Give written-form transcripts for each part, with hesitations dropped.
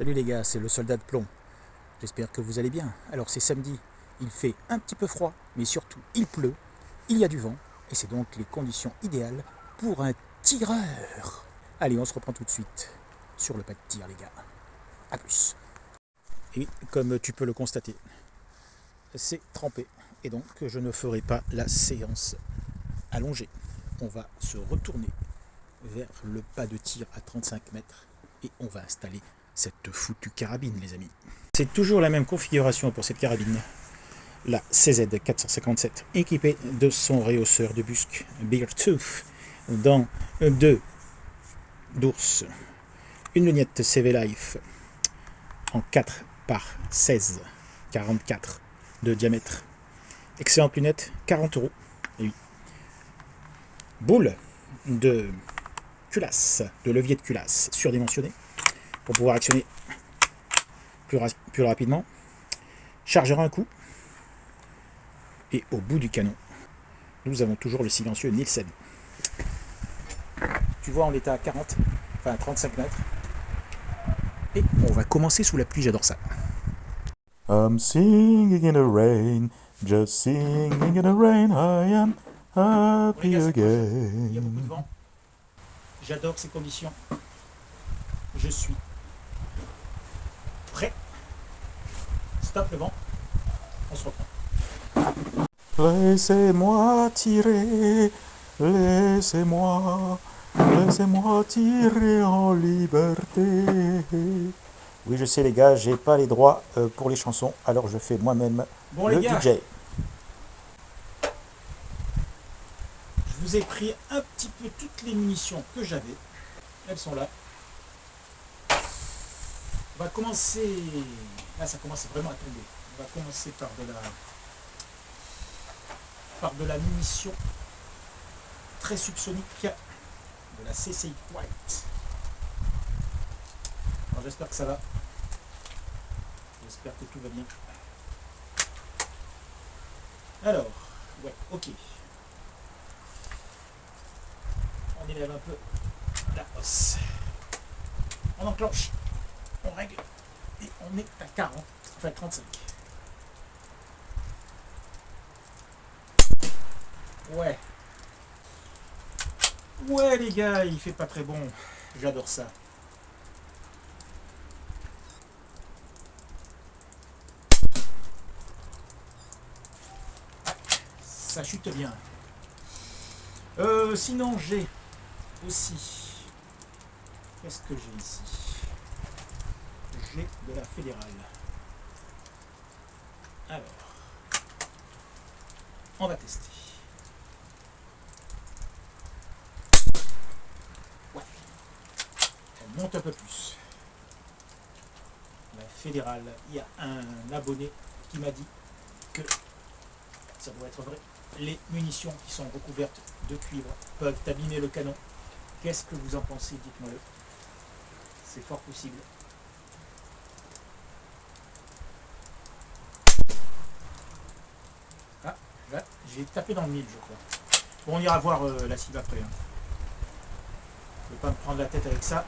Salut les gars, c'est le soldat de plomb. J'espère que vous allez bien. Alors c'est samedi, il fait un petit peu froid, mais surtout il pleut, il y a du vent, et c'est donc les conditions idéales pour un tireur. Allez, on se reprend tout de suite sur le pas de tir les gars. A plus. Et comme tu peux le constater, c'est trempé, et donc je ne ferai pas la séance allongée. On va se retourner vers le pas de tir à 35 mètres et on va installer cette foutue carabine les amis. C'est toujours la même configuration pour cette carabine. La CZ457 équipée de son réhausseur de busque Beartooth dans 2 d'ours, une lunette CV Life en 4 par 16 44 de diamètre, excellente lunette, 40 €. Et oui. Boule de culasse, de levier de culasse surdimensionné pour pouvoir actionner plus rapidement. Chargeur à un coup. Et au bout du canon, nous avons toujours le silencieux Nielsen. Tu vois, on est à 40, enfin 35 mètres. Et on va commencer sous la pluie, j'adore ça. I'm singing in the rain, just singing in the rain, I am happy Il y a beaucoup de again. vent. J'adore ces conditions. Je suis prêt. Stop le vent. On se reprend. Laissez-moi tirer, laissez-moi tirer en liberté. Oui, je sais les gars, j'ai pas les droits pour les chansons, alors je fais moi-même Bon le les gars, DJ. je vous ai pris un petit peu toutes les munitions que j'avais. Elles sont là. On va commencer. Là, ça commence vraiment à tomber. On va commencer par de la munition très subsonique de la CCI White. Alors, j'espère que ça va. J'espère que tout va bien. Alors, ouais, ok. On élève un peu la hausse. On enclenche. On règle. Et on est à 40, enfin 35. Ouais. Ouais les gars, il fait pas très bon. J'adore ça. Ça chute bien. Sinon j'ai aussi. Qu'est-ce que j'ai ici? J'ai de la fédérale. Alors, on va tester. Ouais. Elle monte un peu plus. La fédérale, il y a un abonné qui m'a dit que ça doit être vrai. Les munitions qui sont recouvertes de cuivre peuvent abîmer le canon. Qu'est-ce que vous en pensez? Dites-moi-le. C'est fort possible. Ah, là, j'ai tapé dans le mille, je crois. Bon, on ira voir la cible après. Hein. Je ne vais pas me prendre la tête avec ça.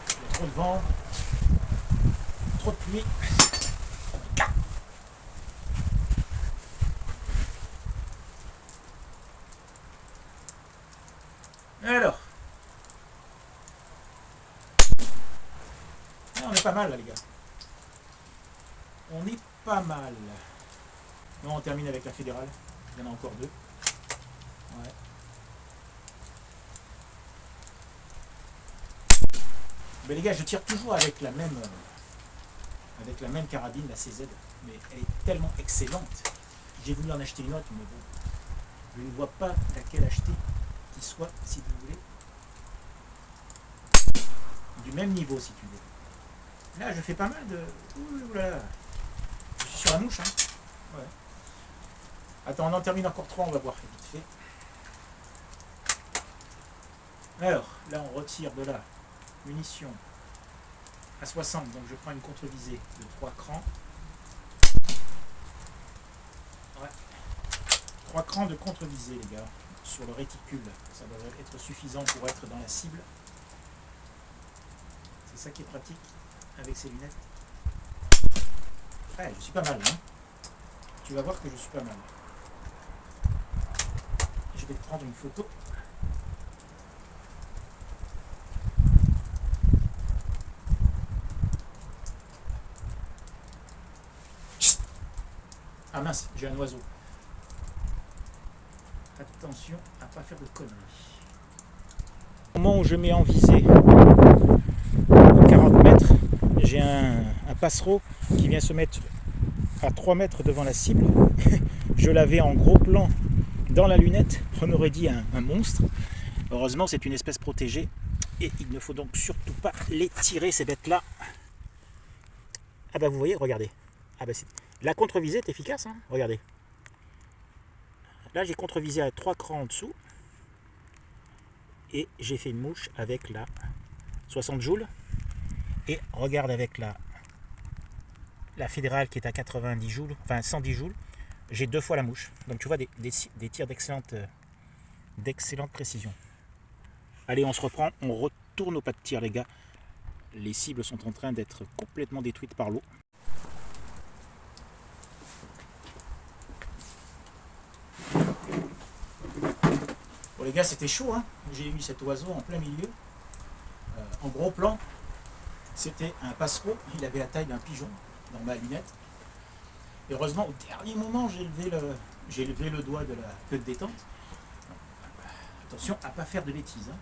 Il y a trop de vent, trop de pluie. Alors, on est pas mal là les gars. On est pas mal. Non, on termine avec la fédérale. Il y en a encore 2. Ouais. Mais les gars, je tire toujours avec la même carabine, la CZ. Mais elle est tellement excellente. J'ai voulu en acheter une autre, mais bon, je ne vois pas laquelle acheter qui soit, si vous voulez, du même niveau, si tu veux. Là, je fais pas mal de... Ouh là là. Je suis sur la mouche, hein. Ouais. Attends, on en termine encore 3, on va voir vite fait. Alors, là, on retire de la munition à 60, donc je prends une contre-visée de 3 crans. Ouais. 3 crans de contre-visée, les gars, sur le réticule. Ça devrait être suffisant pour être dans la cible. C'est ça qui est pratique. avec ses lunettes. Ouais, je suis pas mal, hein. Tu vas voir que je suis pas mal. Je vais te prendre une photo. Ah mince, j'ai un oiseau. Attention à pas faire de conneries. Au moment où je mets en visée 40 mètres, j'ai un passereau qui vient se mettre à 3 mètres devant la cible. Je l'avais en gros plan dans la lunette, on aurait dit un monstre. Heureusement, c'est une espèce protégée et il ne faut donc surtout pas les tirer, ces bêtes-là. Ah bah vous voyez, regardez. Ah bah la contre-visée est efficace, hein, regardez. Là, j'ai contre-visé à 3 crans en dessous et j'ai fait une mouche avec la 60 joules. Et regarde avec la fédérale qui est à 90 joules, enfin 110 joules, j'ai 2 fois la mouche. Donc tu vois des tirs d'excellente précision. Allez, on se reprend, on retourne au pas de tir les gars. Les cibles sont en train d'être complètement détruites par l'eau. Bon les gars, c'était chaud, hein. J'ai eu cet oiseau en plein milieu, en gros plan. C'était un passereau, il avait la taille d'un pigeon dans ma lunette. Et heureusement, au dernier moment, j'ai levé le doigt de la queue de détente. Attention à ne pas faire de bêtises, hein.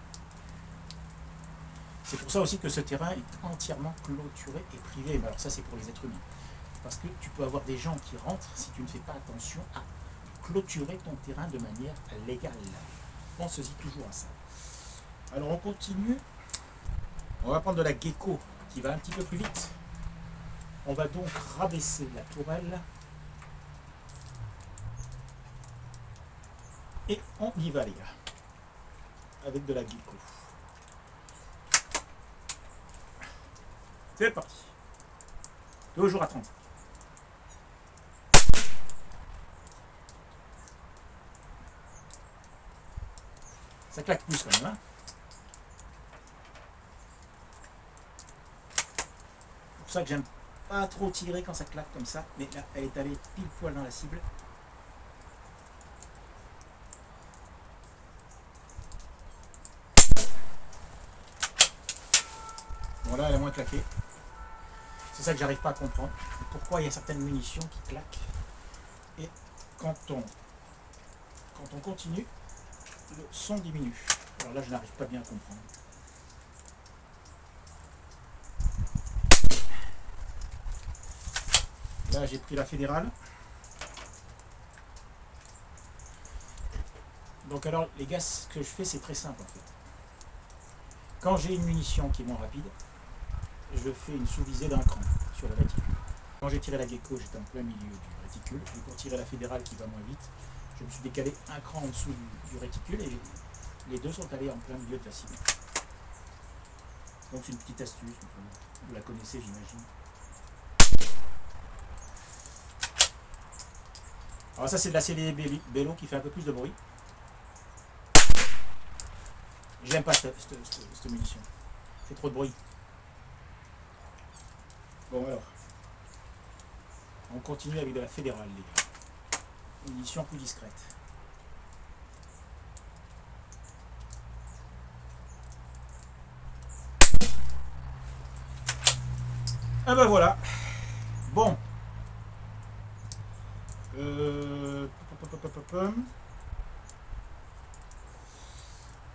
C'est pour ça aussi que ce terrain est entièrement clôturé et privé. Mais alors ça, c'est pour les êtres humains. Parce que tu peux avoir des gens qui rentrent si tu ne fais pas attention à clôturer ton terrain de manière légale. Pense-y toujours à ça. Alors on continue. On va prendre de la gecko qui va un petit peu plus vite. On va donc rabaisser la tourelle. Et on y va les gars. Avec de la gecko. C'est parti. Toujours à 35. Ça claque plus quand même, hein. C'est pour ça que j'aime pas trop tirer quand ça claque comme ça. Mais là, elle est allée pile poil dans la cible. Bon là, elle a moins claqué. C'est ça que j'arrive pas à comprendre. Pourquoi il y a certaines munitions qui claquent. Et quand on continue, le son diminue. Alors là, je n'arrive pas bien à comprendre. Là, j'ai pris la fédérale. Donc alors, les gars, ce que je fais, c'est très simple en fait. Quand j'ai une munition qui est moins rapide, je fais une sous-visée d'un cran sur le réticule. Quand j'ai tiré la gecko, j'étais en plein milieu du réticule. Et pour tirer la fédérale qui va moins vite, je me suis décalé un cran en dessous du réticule et les deux sont allés en plein milieu de la cible. Donc c'est une petite astuce, vous la connaissez j'imagine. Alors ça c'est de la CD Bello qui fait un peu plus de bruit. J'aime pas cette munition. C'est trop de bruit. Bon alors. On continue avec de la fédérale les gars. Une munition plus discrète. Ah ben voilà. Bon.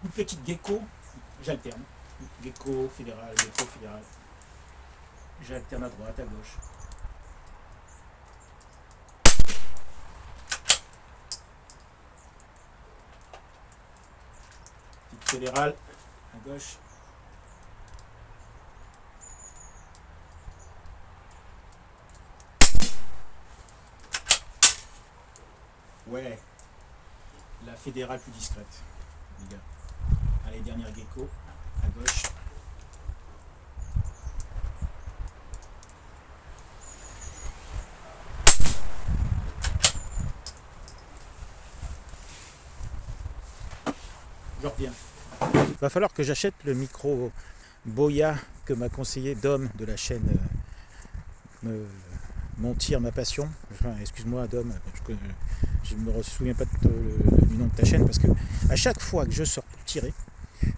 Une petite gecko, j'alterne. Gecko fédéral. J'alterne à droite, à gauche. Petite fédérale à gauche. Ouais, la fédérale plus discrète, les gars. Allez, dernière gecko, à gauche. Je reviens. Il va falloir que j'achète le micro Boya que m'a conseillé Dom de la chaîne Mon tir, ma passion. Enfin, excuse-moi Dom, je ne me souviens pas du nom de ta chaîne parce que à chaque fois que je sors pour tirer,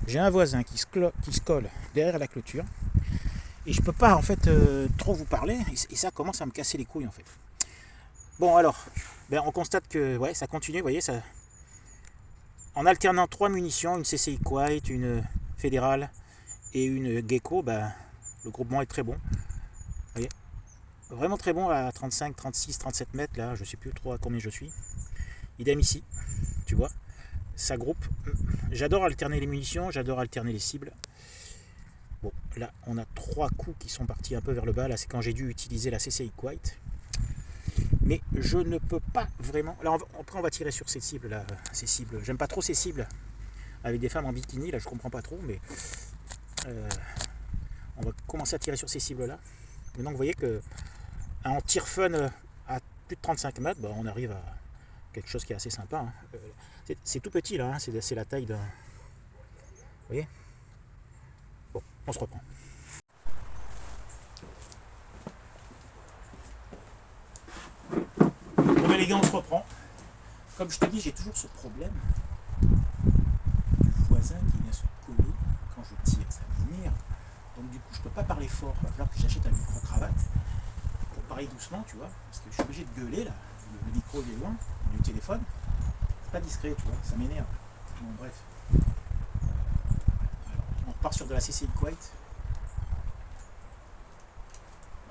j'ai un voisin qui se colle derrière la clôture et je peux pas en fait trop vous parler et ça commence à me casser les couilles en fait. Bon alors, on constate que ouais, ça continue, vous voyez, ça, en alternant 3 munitions, une CCI Quiet, une fédérale et une Gecko, le groupement est très bon. Vous voyez, vraiment très bon à 35, 36, 37 mètres, là, je sais plus trop à combien je suis. Idem ici, tu vois, ça groupe. J'adore alterner les munitions, j'adore alterner les cibles. Bon, là, on a 3 coups qui sont partis un peu vers le bas, là, c'est quand j'ai dû utiliser la CCI Quiet. Mais je ne peux pas vraiment... Là, après, on va tirer sur ces cibles, là, ces cibles. J'aime pas trop ces cibles avec des femmes en bikini, là, je comprends pas trop, mais... on va commencer à tirer sur ces cibles-là. Maintenant, vous voyez que en tir fun à plus de 35 mètres, on arrive à quelque chose qui est assez sympa. Hein. C'est tout petit là, hein. C'est la taille d'un... Vous voyez? Bon, on se reprend. Bon les gars, on se reprend. Comme je te dis, j'ai toujours ce problème du voisin qui vient se coller quand je tire, ça m'énerve. Donc du coup, je peux pas parler fort, il va falloir que j'achète un micro-cravate pour parler doucement, tu vois, parce que je suis obligé de gueuler là, le micro il est loin du téléphone, c'est pas discret, tu vois, ça m'énerve. Bon bref. Alors, on repart sur de la CCI Quiet.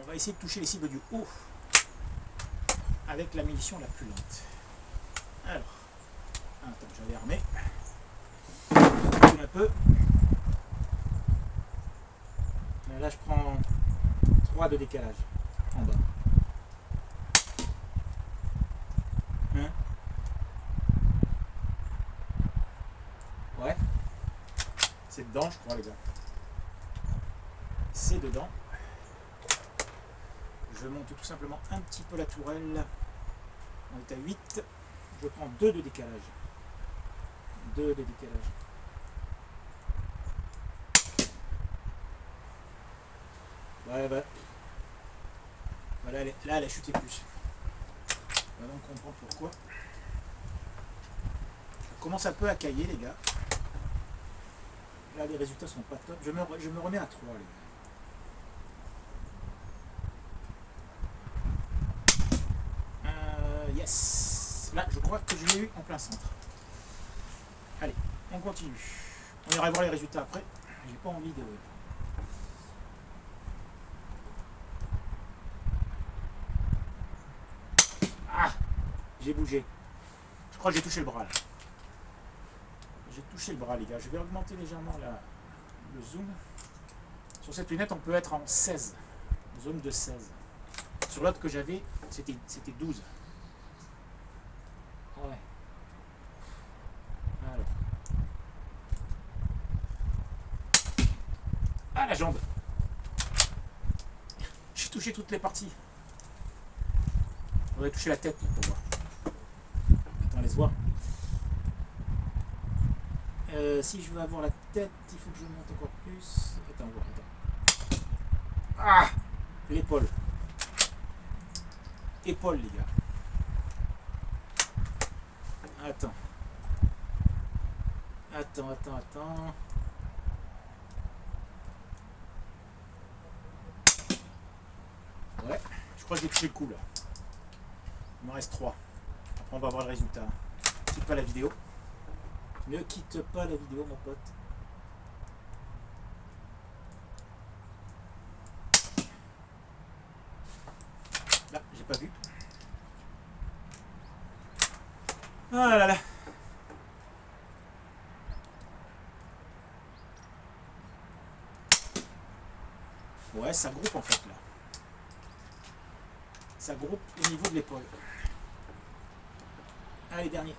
On va essayer de toucher les cibles du haut avec la munition la plus lente. Alors, attends, j'avais armé. Un peu. Là, je prends 3 de décalage en bas. 1. Ouais. C'est dedans, je crois, les gars. C'est dedans. Je monte tout simplement un petit peu la tourelle. On est à 8. Je prends 2 de décalage. 2 de décalage. Ouais, voilà, là, elle a chuté plus. On va donc comprendre pourquoi. Je commence un peu à cailler, les gars. Là, les résultats sont pas top. Je me remets à 3, les gars. Yes. Là, je crois que je l'ai eu en plein centre. Allez, on continue. On ira voir les résultats après. J'ai pas envie de... J'ai bougé. Je crois que j'ai touché le bras là. J'ai touché le bras les gars. Je vais augmenter légèrement le zoom. Sur cette lunette on peut être en 16. Zoom de 16. Sur l'autre que j'avais, c'était 12. Ouais. Alors. Ah la jambe. J'ai touché toutes les parties. On va toucher la tête pour voir. Attends, laisse voir. Si je veux avoir la tête, il faut que je monte encore plus. Attends, attends. Ah, l'épaule. Épaule, les gars. Attends. Attends. Ouais, je crois que j'ai touché le coup là. Il me reste 3. Après on va voir le résultat. Ne quitte pas la vidéo. Ne quitte pas la vidéo mon pote. Là, j'ai pas vu. Ah là là. Ouais, ça groupe en fait là. Ça groupe au niveau de l'épaule. Allez, dernier.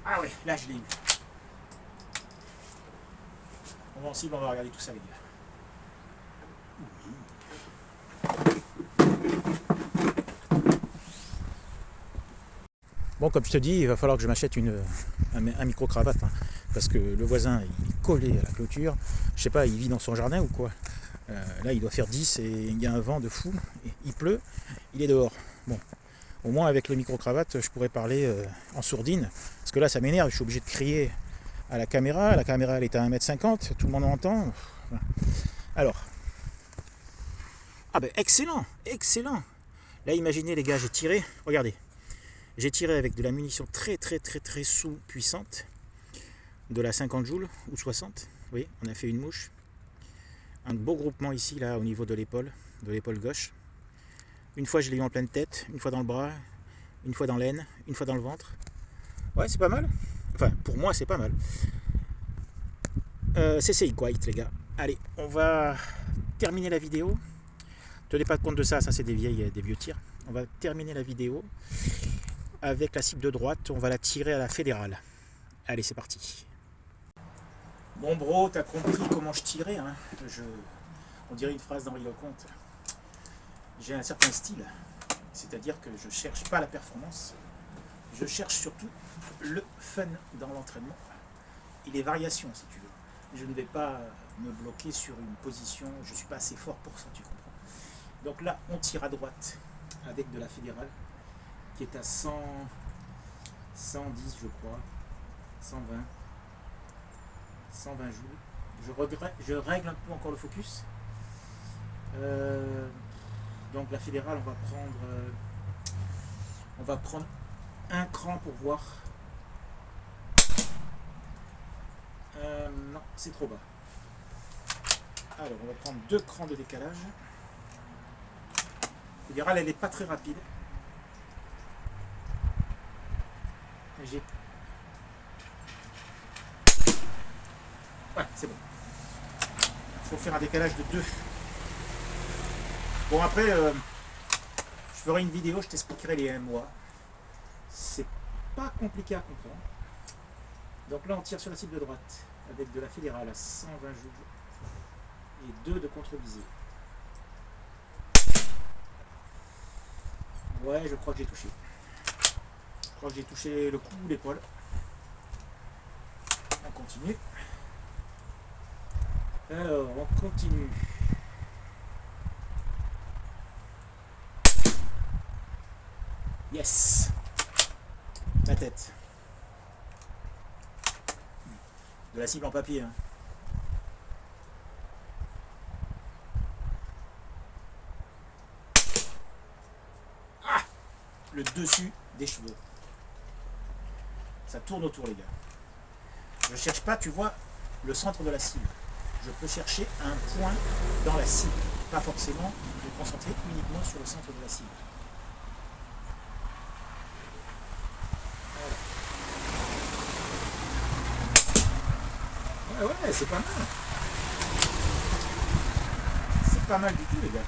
Ah ouais, là je l'ai eu. On va ensemble, on va regarder tout ça les gars. Bon, comme je te dis, il va falloir que je m'achète un micro-cravate, hein, parce que le voisin, il est collé à la clôture. Je sais pas, il vit dans son jardin ou quoi. Là, il doit faire 10 et il y a un vent de fou. Il pleut, il est dehors. Bon, au moins avec le micro-cravate, je pourrais parler en sourdine. Parce que là, ça m'énerve, je suis obligé de crier à la caméra. La caméra, elle est à 1,50 m, tout le monde entend. Alors, ah ben excellent, excellent. Là, imaginez les gars, j'ai tiré, regardez. J'ai tiré avec de la munition très sous-puissante, de la 50 joules ou 60. Oui, on a fait une mouche. Un beau groupement ici, là, au niveau de l'épaule gauche. Une fois, je l'ai eu en pleine tête, une fois dans le bras, une fois dans l'aine, une fois dans le ventre. Ouais, c'est pas mal. Enfin, pour moi, c'est pas mal. C'est quiet, les gars. Allez, on va terminer la vidéo. Tenez pas compte de ça, ça c'est des vieux tirs. On va terminer la vidéo avec la cible de droite, on va la tirer à la fédérale. Allez, c'est parti. Bon bro, t'as compris comment je tirais, hein. On dirait une phrase d'Henri Lecomte. J'ai un certain style, c'est-à-dire que je cherche pas la performance, je cherche surtout le fun dans l'entraînement et les variations, si tu veux. Je ne vais pas me bloquer sur une position, je suis pas assez fort pour ça, tu comprends. Donc là, on tire à droite avec de la fédérale qui est à 110, je crois, 120 joules. Je règle un peu encore le focus. Donc la fédérale, on va prendre un cran pour voir. Non, c'est trop bas. Alors, on va prendre 2 crans de décalage. La fédérale, elle n'est pas très rapide. Ouais, c'est bon. Il faut faire un décalage de 2. Bon, après, je ferai une vidéo, je t'expliquerai les MOA. C'est pas compliqué à comprendre. Donc là, on tire sur la cible de droite avec de la fédérale à 120 joules et 2 de contre-visée. Ouais, je crois que j'ai touché. Je crois que j'ai touché le cou ou l'épaule. On continue. Alors, on continue. Yes. La tête. De la cible en papier. Hein. Ah, le dessus des cheveux. Ça tourne autour, les gars. Je cherche pas, tu vois, le centre de la cible. Je peux chercher un point dans la cible. Pas forcément me concentrer uniquement sur le centre de la cible. Voilà. Ouais, c'est pas mal. C'est pas mal du tout, les gars.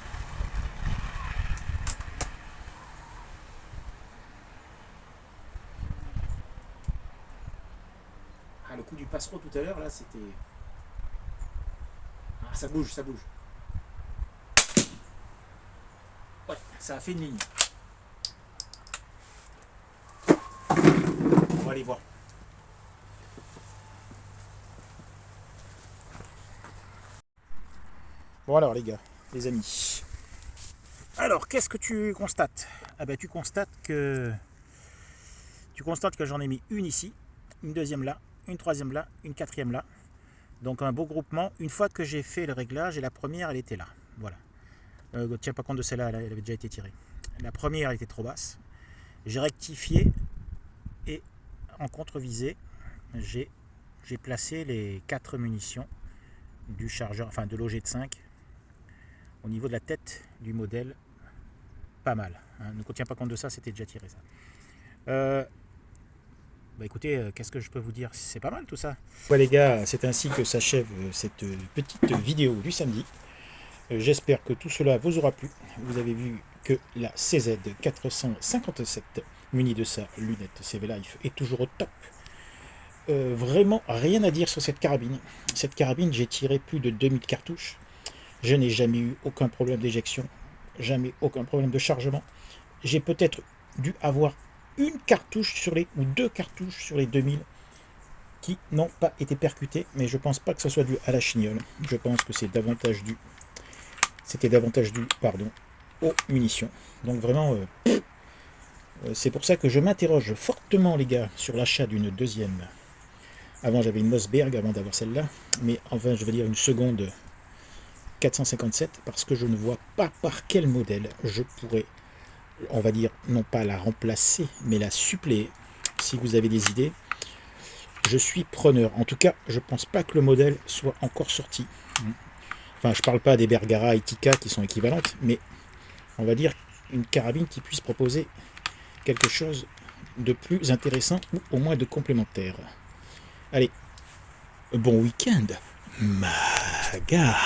Ah, le coup du passereau tout à l'heure, là, c'était... Ah, ça bouge, ça bouge. Ouais, ça a fait une ligne. On va aller voir. Bon alors les gars, les amis. Alors, qu'est-ce que tu constates? Ah ben tu constates que j'en ai mis une ici, une deuxième là, une troisième là, une quatrième là. Donc un beau groupement. Une fois que j'ai fait le réglage, et la première elle était là. Voilà. Tiens pas compte de celle-là, elle avait déjà été tirée. La première elle était trop basse. J'ai rectifié et en contre-visée, j'ai placé les 4 munitions du chargeur, enfin de l'OG de 5 au niveau de la tête du modèle. Pas mal. Hein. Ne tiens pas compte de ça, c'était déjà tiré ça. Bah écoutez, qu'est-ce que je peux vous dire? C'est pas mal tout ça. Voilà les gars, c'est ainsi que s'achève cette petite vidéo du samedi. J'espère que tout cela vous aura plu. Vous avez vu que la CZ 457 munie de sa lunette CV Life est toujours au top. Vraiment rien à dire sur cette carabine. Cette carabine, j'ai tiré plus de 2000 cartouches. Je n'ai jamais eu aucun problème d'éjection, jamais aucun problème de chargement. J'ai peut-être dû avoir une cartouche sur les, ou 2 cartouches sur les 2000 qui n'ont pas été percutées, mais je pense pas que ce soit dû à la chignole. Je pense que c'était davantage dû, pardon, aux munitions. Donc vraiment, c'est pour ça que je m'interroge fortement, les gars, sur l'achat d'une deuxième. Avant, j'avais une Mossberg avant d'avoir celle-là, mais enfin, je vais dire une seconde 457, parce que je ne vois pas par quel modèle je pourrais, on va dire, non pas la remplacer, mais la suppléer. Si vous avez des idées, je suis preneur. En tout cas, je pense pas que le modèle soit encore sorti. Enfin, je parle pas des Bergara et Tikka qui sont équivalentes, mais on va dire une carabine qui puisse proposer quelque chose de plus intéressant ou au moins de complémentaire. Allez, bon week-end, ma gars.